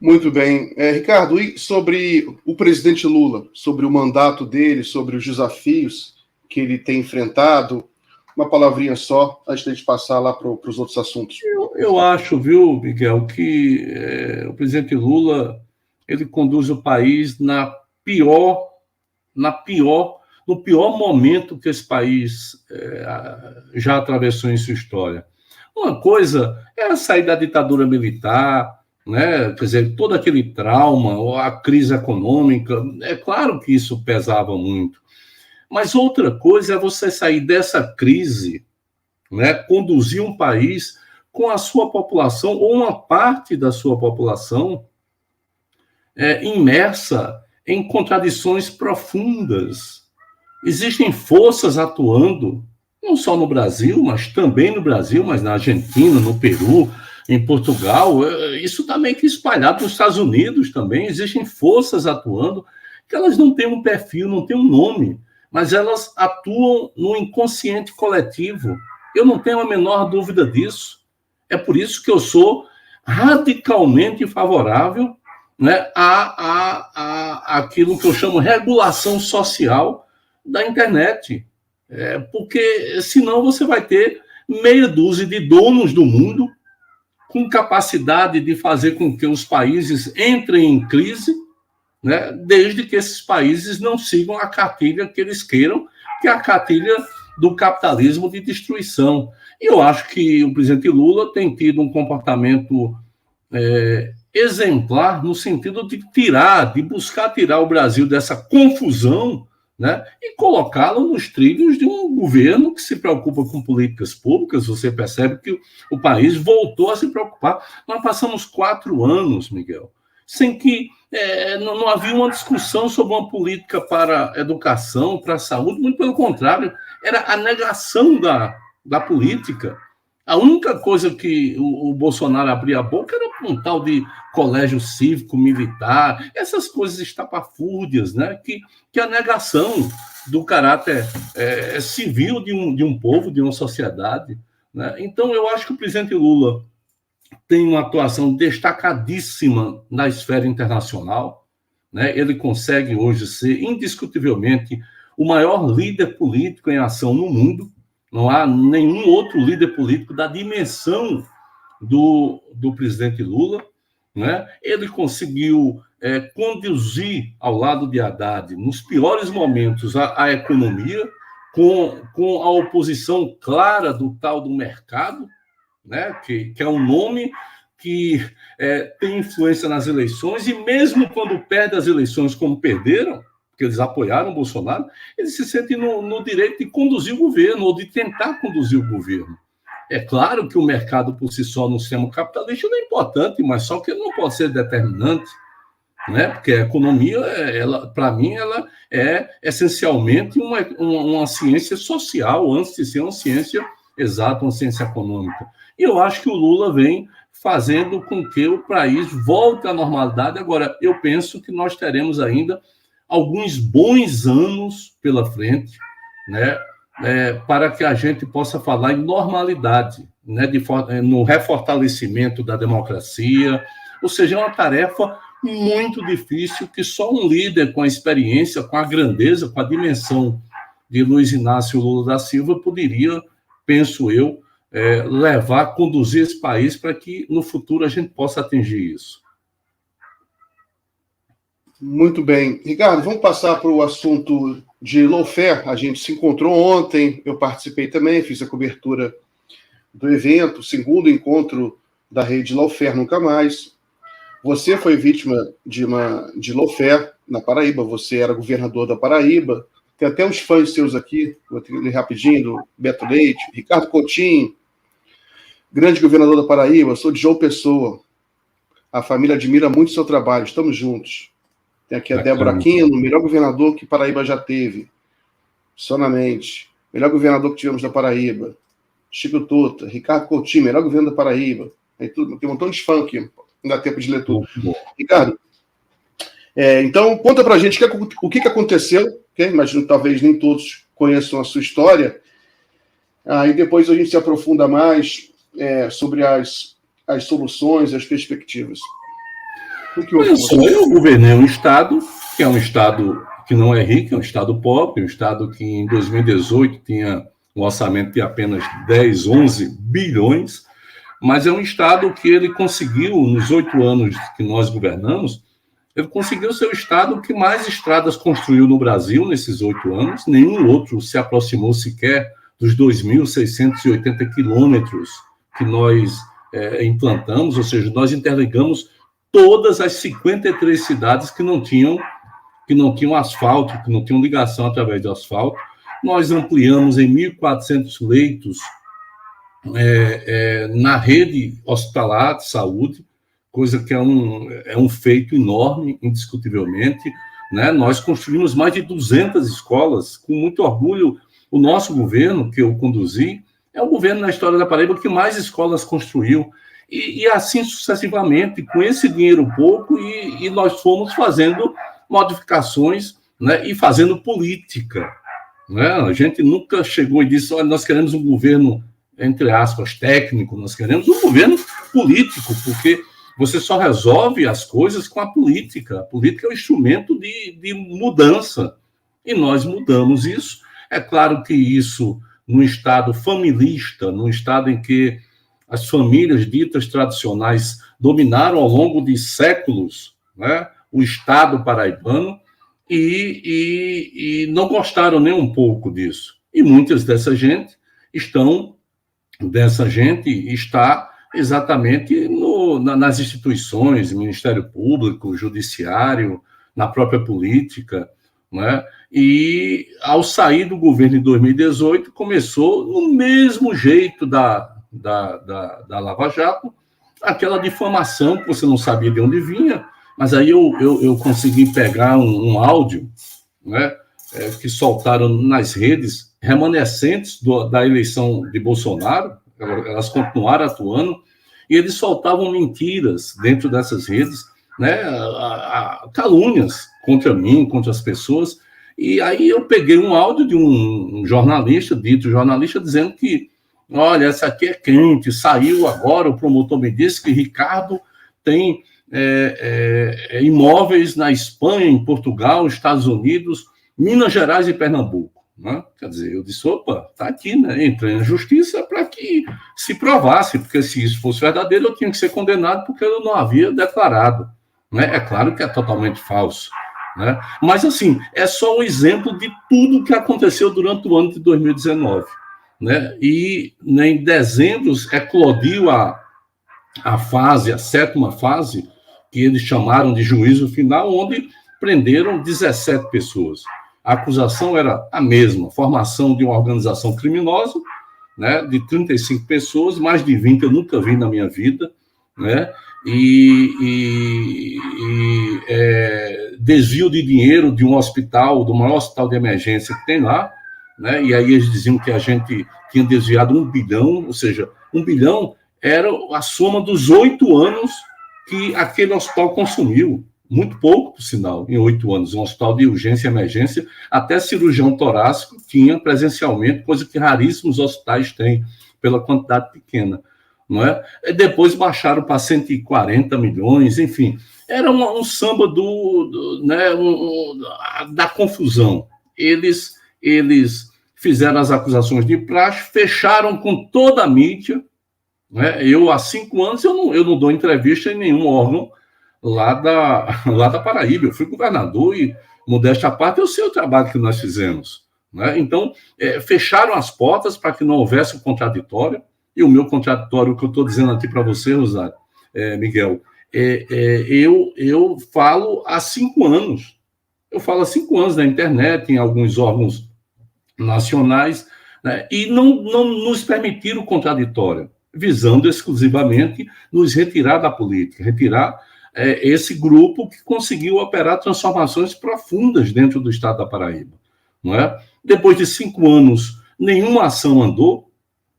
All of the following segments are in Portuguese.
Muito bem. Ricardo, e sobre o presidente Lula, sobre o mandato dele, sobre os desafios que ele tem enfrentado? Uma palavrinha só, antes de a gente passar lá para os outros assuntos. Eu acho, viu, Miguel, que o presidente Lula ele conduz o país no pior momento que esse país já atravessou em sua história. Uma coisa é sair da ditadura militar, né? Quer dizer, todo aquele trauma, ou a crise econômica, é claro que isso pesava muito. Mas outra coisa é você sair dessa crise, né? Conduzir um país com a sua população, ou uma parte da sua população, imersa em contradições profundas. Existem forças atuando, não só no Brasil, mas também no Brasil, mas na Argentina, no Peru, em Portugal, isso está meio que espalhado nos Estados Unidos também. Existem forças atuando que elas não têm um perfil, não têm um nome, mas elas atuam no inconsciente coletivo. Eu não tenho a menor dúvida disso. É por isso que eu sou radicalmente favorável, né, a aquilo que eu chamo regulação social da internet. Porque senão você vai ter meia dúzia de donos do mundo com capacidade de fazer com que os países entrem em crise, né, desde que esses países não sigam a cartilha que eles queiram, que é a cartilha do capitalismo de destruição. E eu acho que o presidente Lula tem tido um comportamento exemplar no sentido de buscar tirar o Brasil dessa confusão, né, e colocá-lo nos trilhos de um governo que se preocupa com políticas públicas. Você percebe que o país voltou a se preocupar. Nós passamos 4 anos, Miguel, sem que não havia uma discussão sobre uma política para a educação, para a saúde. Muito pelo contrário, era a negação da política. A única coisa que o Bolsonaro abria a boca era um tal de colégio cívico militar, essas coisas estapafúrdias, né? Que a negação do caráter civil de um povo, de uma sociedade, né? Então, eu acho que o presidente Lula tem uma atuação destacadíssima na esfera internacional, né? Ele consegue hoje ser indiscutivelmente o maior líder político em ação no mundo. Não há nenhum outro líder político da dimensão do presidente Lula, né? Ele conseguiu conduzir ao lado de Haddad, nos piores momentos, a economia, com a oposição clara do tal do mercado, né? Que é um nome que tem influência nas eleições, e mesmo quando perde as eleições, como perderam, que eles apoiaram o Bolsonaro, eles se sentem no direito de conduzir o governo, ou de tentar conduzir o governo. É claro que o mercado por si só no sistema capitalista não é importante, mas só que ele não pode ser determinante, né? Porque a economia, para mim, ela é essencialmente uma ciência social, antes de ser uma ciência exata, uma ciência econômica. E eu acho que o Lula vem fazendo com que o país volte à normalidade. Agora, eu penso que nós teremos ainda alguns bons anos pela frente, né, para que a gente possa falar em normalidade, né, no refortalecimento da democracia. Ou seja, é uma tarefa muito difícil que só um líder com a experiência, com a grandeza, com a dimensão de Luiz Inácio Lula da Silva poderia, penso eu, conduzir esse país para que no futuro a gente possa atingir isso. Muito bem. Ricardo, vamos passar para o assunto de lawfare. A gente se encontrou ontem, eu participei também, fiz a cobertura do evento, segundo encontro da rede Lawfare Nunca Mais. Você foi vítima de lawfare na Paraíba, você era governador da Paraíba. Tem até uns fãs seus aqui, vou ter que ler rapidinho, do Beto Leite, Ricardo Coutinho, grande governador da Paraíba, sou de João Pessoa. A família admira muito o seu trabalho, estamos juntos. Tem aqui a Débora Aquino, melhor governador que Paraíba já teve. Sonamente. Melhor governador que tivemos da Paraíba. Chico Tota, Ricardo Coutinho, melhor governador da Paraíba. Tem um montão de fã aqui, não dá tempo de ler tudo. Ricardo, então conta pra gente o que aconteceu, okay? Imagino que talvez nem todos conheçam a sua história. Aí depois a gente se aprofunda mais sobre as soluções, as perspectivas. Olha só, eu governei um estado que é um estado que não é rico, é um estado pobre, um estado que em 2018 tinha um orçamento de apenas 10, 11 bilhões, mas é um estado que ele conseguiu, nos 8 anos que nós governamos, ele conseguiu ser o estado que mais estradas construiu no Brasil nesses 8 anos. Nenhum outro se aproximou sequer dos 2.680 quilômetros que nós implantamos, ou seja, nós interligamos todas as 53 cidades que não tinham asfalto, que não tinham ligação através de asfalto. Nós ampliamos em 1.400 leitos na rede hospitalar de saúde, coisa que é um feito enorme, indiscutivelmente, né? Nós construímos mais de 200 escolas, com muito orgulho. O nosso governo, que eu conduzi, é o governo na história da Paraíba que mais escolas construiu, e assim sucessivamente, com esse dinheiro pouco, e nós fomos fazendo modificações, né? E fazendo política, né? A gente nunca chegou e disse, olha, nós queremos um governo, entre aspas, técnico, nós queremos um governo político, porque você só resolve as coisas com a política. A política é um instrumento de mudança. E nós mudamos isso. É claro que isso, num Estado familista, num Estado em que as famílias ditas tradicionais dominaram ao longo de séculos, né, o Estado paraibano, e não gostaram nem um pouco disso. E muitas dessa gente está exatamente nas instituições, Ministério Público, Judiciário, na própria política, né? E ao sair do governo em 2018, começou no mesmo jeito da Lava Jato, aquela difamação que você não sabia de onde vinha, mas aí eu consegui pegar um áudio, né, que soltaram nas redes remanescentes da eleição de Bolsonaro. Elas continuaram atuando, e eles soltavam mentiras dentro dessas redes, né, calúnias contra mim, contra as pessoas. E aí eu peguei um áudio de um jornalista, dizendo que, olha, essa aqui é quente, saiu agora, o promotor me disse que Ricardo tem imóveis na Espanha, em Portugal, Estados Unidos, Minas Gerais e Pernambuco. Né? Quer dizer, eu disse, opa, tá aqui, né? Entrei na justiça para que se provasse, porque se isso fosse verdadeiro, eu tinha que ser condenado porque eu não havia declarado. Né? É claro que é totalmente falso. Né? Mas, assim, é só um exemplo de tudo que aconteceu durante o ano de 2019. Né? E em dezembro eclodiu a 7ª fase, que eles chamaram de juízo final, onde prenderam 17 pessoas. A acusação era a mesma, formação de uma organização criminosa, né, de 35 pessoas, mais de 20 eu nunca vi na minha vida, né, desvio de dinheiro de um hospital, do maior hospital de emergência que tem lá, né, e aí eles diziam que a gente tinha desviado 1 bilhão, ou seja, 1 bilhão era a soma dos 8 anos que aquele hospital consumiu. Muito pouco, por sinal, em 8 anos. Um hospital de urgência e emergência, até cirurgião torácico tinha presencialmente, coisa que raríssimos hospitais têm, pela quantidade pequena. Não é? E depois baixaram para 140 milhões, enfim. Era um samba da confusão. Eles fizeram as acusações de praxe, fecharam com toda a mídia. Né? Eu, há 5 anos, eu não dou entrevista em nenhum órgão lá da Paraíba. Eu fui governador e, modéstia à parte, eu sei o trabalho que nós fizemos. Né? Então, fecharam as portas para que não houvesse o contraditório, e o meu contraditório, o que eu estou dizendo aqui para você, Rosário, Miguel, eu falo há 5 anos. Eu falo há 5 anos na internet, em alguns órgãos nacionais, né? E não nos permitiram o contraditório, visando exclusivamente nos retirar da política, retirar esse grupo que conseguiu operar transformações profundas dentro do estado da Paraíba. Não é? Depois de 5 anos, nenhuma ação andou.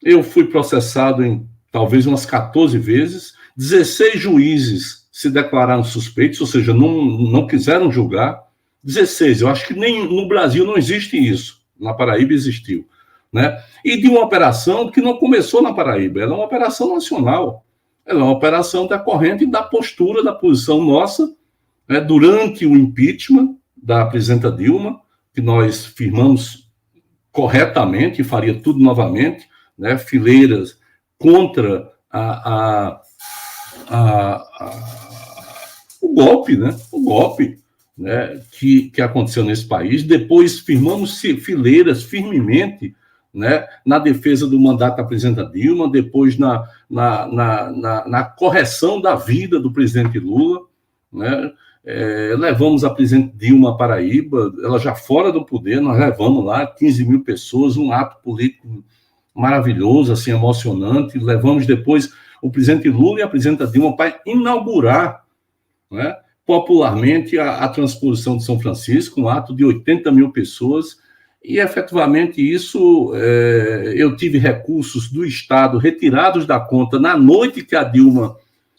Eu fui processado em talvez umas 14 vezes, 16 juízes se declararam suspeitos, ou seja, não quiseram julgar. 16, eu acho que nem no Brasil não existe isso, na Paraíba existiu. Né? E de uma operação que não começou na Paraíba, ela é uma operação nacional. ela é uma operação decorrente da postura, da posição nossa, né, durante o impeachment da presidenta Dilma, que nós firmamos corretamente, e faria tudo novamente, né, fileiras contra o golpe, né, né, que aconteceu nesse país. Depois firmamos fileiras firmemente, né, na defesa do mandato da presidenta Dilma, depois na correção da vida do presidente Lula, né. Levamos a presidente Dilma à Paraíba, ela já fora do poder, nós levamos lá 15 mil pessoas, um ato político maravilhoso, assim, emocionante. Levamos depois o presidente Lula e a presidenta Dilma para inaugurar, né, popularmente a transposição de São Francisco, um ato de 80 mil pessoas, e efetivamente isso, eu tive recursos do Estado retirados da conta na noite que a Dilma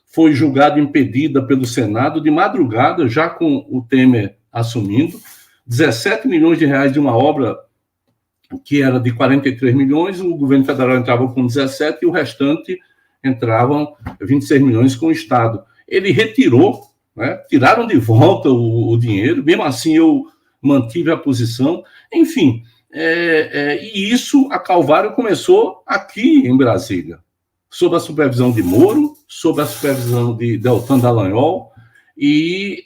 foi julgada impedida pelo Senado, de madrugada, já com o Temer assumindo, 17 milhões de reais de uma obra que era de 43 milhões, o governo federal entrava com 17 e o restante entravam 26 milhões com o Estado. Ele retirou, né, tiraram de volta o dinheiro, mesmo assim eu mantive a posição, enfim, e isso, a Calvário começou aqui em Brasília, sob a supervisão de Moro, sob a supervisão de Deltan Dallagnol, e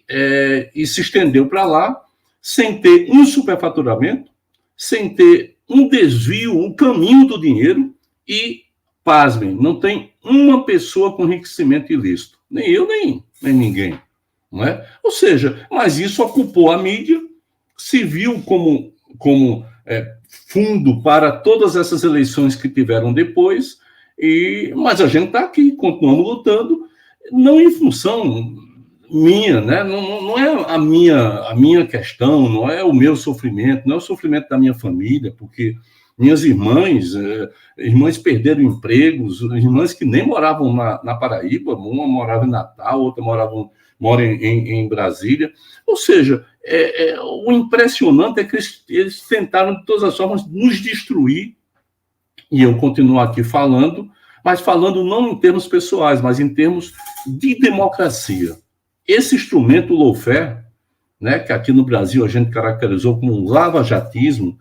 se estendeu para lá, sem ter um superfaturamento, sem ter um desvio, um caminho do dinheiro, e, pasmem, não tem uma pessoa com enriquecimento ilícito, nem eu, nem ninguém, não é? Ou seja, mas isso ocupou a mídia, se viu como fundo para todas essas eleições que tiveram depois, mas a gente está aqui, continuamos lutando, não em função minha, né? Não é a minha questão, não é o meu sofrimento, não é o sofrimento da minha família, porque minhas irmãs perderam empregos, irmãs que nem moravam na Paraíba, uma morava em Natal, outra mora em Brasília. Ou seja, o impressionante é que eles tentaram de todas as formas nos destruir, e eu continuo aqui falando, mas falando não em termos pessoais, mas em termos de democracia. Esse instrumento lawfare, né, que aqui no Brasil a gente caracterizou como um lava-jatismo,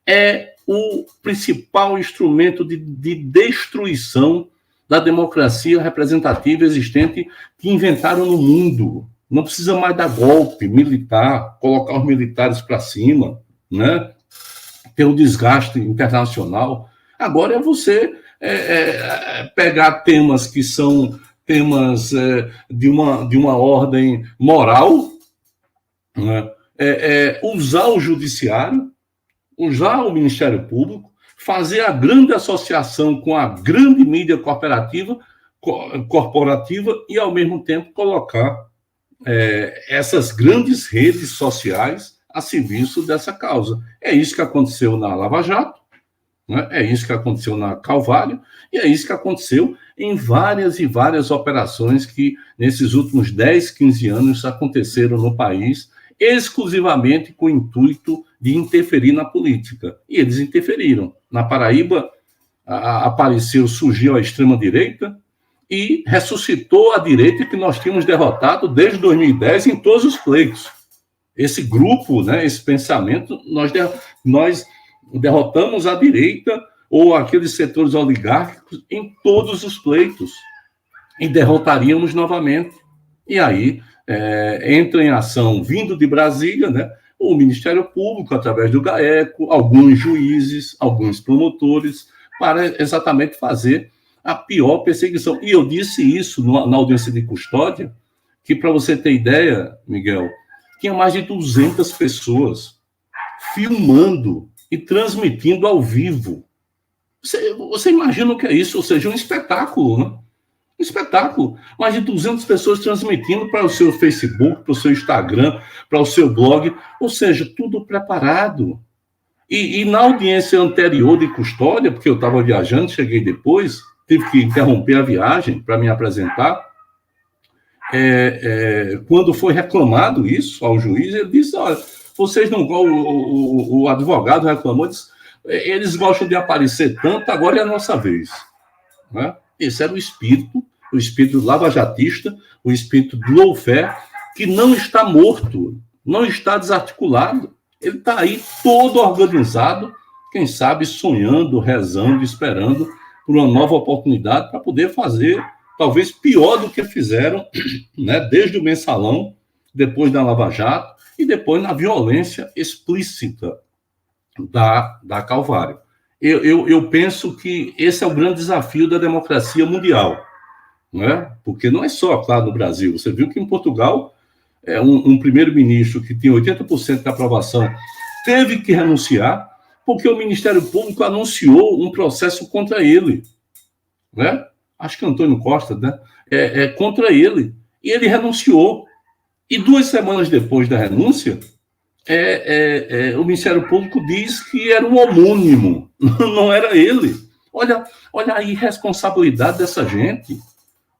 é o principal instrumento de destruição da democracia representativa existente que inventaram no mundo. Não precisa mais dar golpe militar, colocar os militares para cima, né, ter o desgaste internacional. Agora é você pegar temas que são temas de uma ordem moral, né, usar o judiciário, usar o Ministério Público, fazer a grande associação com a grande mídia corporativa e, ao mesmo tempo, colocar essas grandes redes sociais a serviço dessa causa. É isso que aconteceu na Lava Jato, né? É isso que aconteceu na Calvário, e é isso que aconteceu em várias e várias operações que, nesses últimos 10, 15 anos, aconteceram no país, exclusivamente com o intuito de interferir na política. E eles interferiram. Na Paraíba, surgiu a extrema-direita e ressuscitou a direita que nós tínhamos derrotado desde 2010 em todos os pleitos. Esse grupo, né, esse pensamento, nós derrotamos a direita ou aqueles setores oligárquicos em todos os pleitos e derrotaríamos novamente. E aí entra em ação, vindo de Brasília, né, o Ministério Público, através do GAECO, alguns juízes, alguns promotores, para exatamente fazer a pior perseguição. E eu disse isso na audiência de custódia, que, para você ter ideia, Miguel, tinha mais de 200 pessoas filmando e transmitindo ao vivo. Você imagina o que é isso? Ou seja, um espetáculo, né? Um espetáculo. Mais de 200 pessoas transmitindo para o seu Facebook, para o seu Instagram, para o seu blog. Ou seja, tudo preparado. E na audiência anterior de custódia, porque eu estava viajando, cheguei depois, tive que interromper a viagem para me apresentar. Quando foi reclamado isso ao juiz, ele disse: olha, vocês não. O advogado reclamou, disse: eles gostam de aparecer tanto, agora é a nossa vez. Né? Esse era o espírito o espírito lavajatista, o espírito do lawfare, que não está morto, não está desarticulado. Ele está aí todo organizado, quem sabe sonhando, rezando, esperando por uma nova oportunidade para poder fazer, talvez pior do que fizeram, né, desde o Mensalão, depois da Lava Jato e depois na violência explícita da Calvário. Eu penso que esse é o grande desafio da democracia mundial, né? Porque não é só, claro, no Brasil. Você viu que em Portugal, um primeiro-ministro que tinha 80% de aprovação teve que renunciar porque o Ministério Público anunciou um processo contra ele, né? Acho que Antônio Costa, né? Contra ele. E ele renunciou. E 2 semanas depois da renúncia, o Ministério Público diz que era um homônimo, não era ele. Olha a irresponsabilidade dessa gente.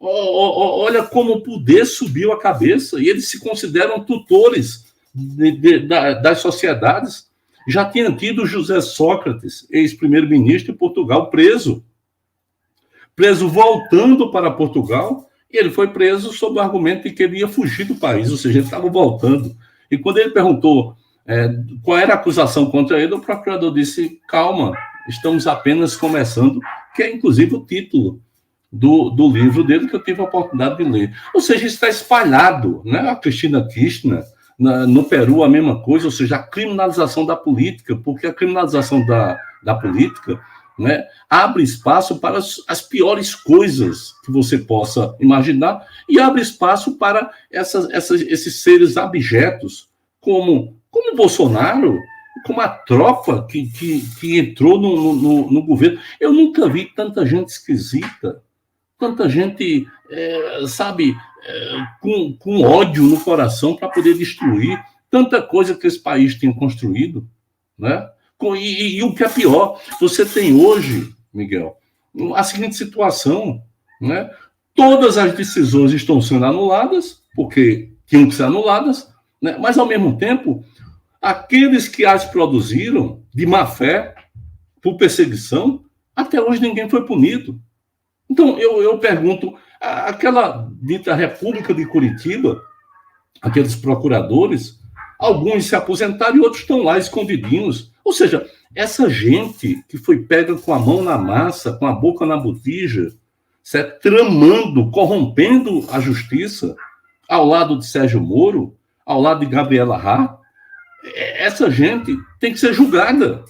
Olha como o poder subiu a cabeça, e eles se consideram tutores das sociedades. Já tinha tido José Sócrates, ex-primeiro-ministro de Portugal, preso voltando para Portugal, e ele foi preso sob o argumento de que ele ia fugir do país, ou seja, ele estava voltando. E quando ele perguntou qual era a acusação contra ele, o procurador disse: calma, estamos apenas começando, que é inclusive o título do livro dele, que eu tive a oportunidade de ler. Ou seja, está espalhado, né? A Cristina Kirchner, no Peru, a mesma coisa, ou seja, a criminalização da política, porque a criminalização da política, né, abre espaço para as piores coisas que você possa imaginar e abre espaço para esses seres abjetos, como Bolsonaro, como a tropa que entrou no governo. Eu nunca vi tanta gente esquisita, tanta gente, com ódio no coração para poder destruir tanta coisa que esse país tem construído, né? E o que é pior, você tem hoje, Miguel, a seguinte situação, né? Todas as decisões estão sendo anuladas, porque tinham que ser anuladas, né? Mas, ao mesmo tempo, aqueles que as produziram de má fé, por perseguição, até hoje ninguém foi punido. Então, eu pergunto, aquela dita República de Curitiba, aqueles procuradores, alguns se aposentaram e outros estão lá escondidinhos. Ou seja, essa gente que foi pega com a mão na massa, com a boca na botija, certo? Tramando, corrompendo a justiça, ao lado de Sérgio Moro, ao lado de Gabriela Há, essa gente tem que ser julgada.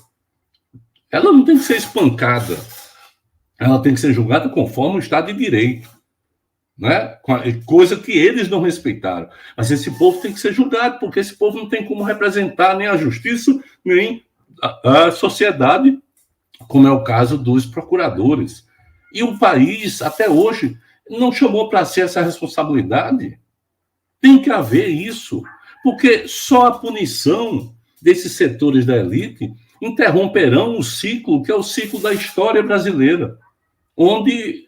Ela não tem que ser espancada. Ela tem que ser julgada conforme o Estado de Direito, né? Coisa que eles não respeitaram. Mas esse povo tem que ser julgado, porque esse povo não tem como representar nem a justiça, nem a sociedade, como é o caso dos procuradores. E o país, até hoje, não chamou para si essa responsabilidade. Tem que haver isso, porque só a punição desses setores da elite interromperão o ciclo, que é o ciclo da história brasileira, onde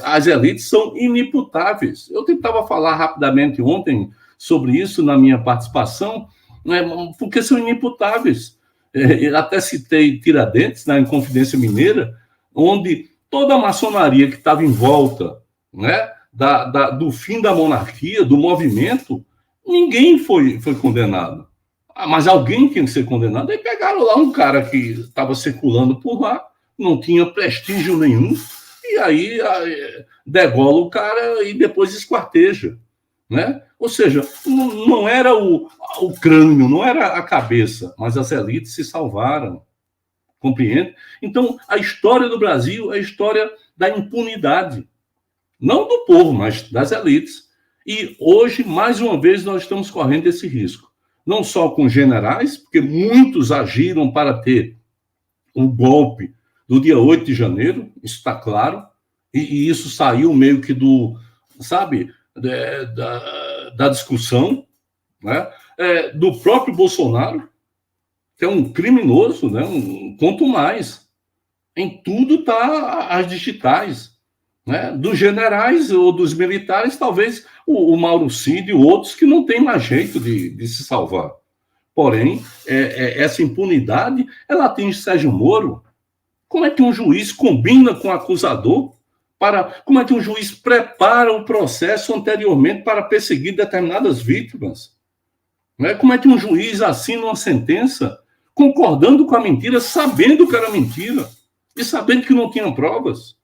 as elites são inimputáveis. Eu tentava falar rapidamente ontem sobre isso na minha participação, né, porque são inimputáveis. Até citei Tiradentes, na Inconfidência Mineira, onde toda a maçonaria que estava em volta, né, do fim da monarquia, do movimento, ninguém foi condenado. Mas alguém tinha que ser condenado. Aí pegaram lá um cara que estava circulando por lá, não tinha prestígio nenhum, e aí degola o cara e depois esquarteja, né? Ou seja, não era o crânio, não era a cabeça, mas as elites se salvaram, compreende? Então, a história do Brasil é a história da impunidade, não do povo, mas das elites. E hoje, mais uma vez, nós estamos correndo esse risco. Não só com generais, porque muitos agiram para ter o golpe do dia 8 de janeiro, isso está claro, e isso saiu meio que da discussão, né? Do próprio Bolsonaro, que é um criminoso, né? Quanto mais. Em tudo está as digitais, né? Dos generais ou dos militares, talvez o Mauro Cid e outros que não têm mais jeito de se salvar. Porém, essa impunidade, ela atinge Sérgio Moro. Como é que um juiz combina com o acusador Como é que um juiz prepara o processo anteriormente para perseguir determinadas vítimas? Né? Como é que um juiz assina uma sentença concordando com a mentira, sabendo que era mentira e sabendo que não tinha provas?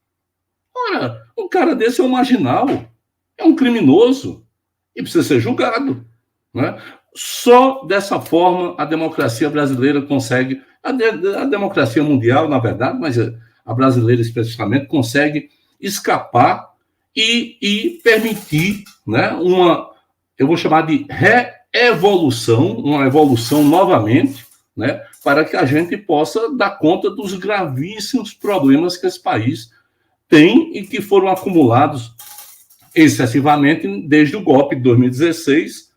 Ora, um cara desse é um marginal, é um criminoso e precisa ser julgado. Né? Só dessa forma a democracia brasileira consegue, a democracia mundial, na verdade, mas a brasileira especificamente, consegue escapar e permitir, né, eu vou chamar de reevolução, uma evolução novamente, né, para que a gente possa dar conta dos gravíssimos problemas que esse país tem e que foram acumulados excessivamente desde o golpe de 2016,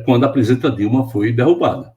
quando a presidenta Dilma foi derrubada.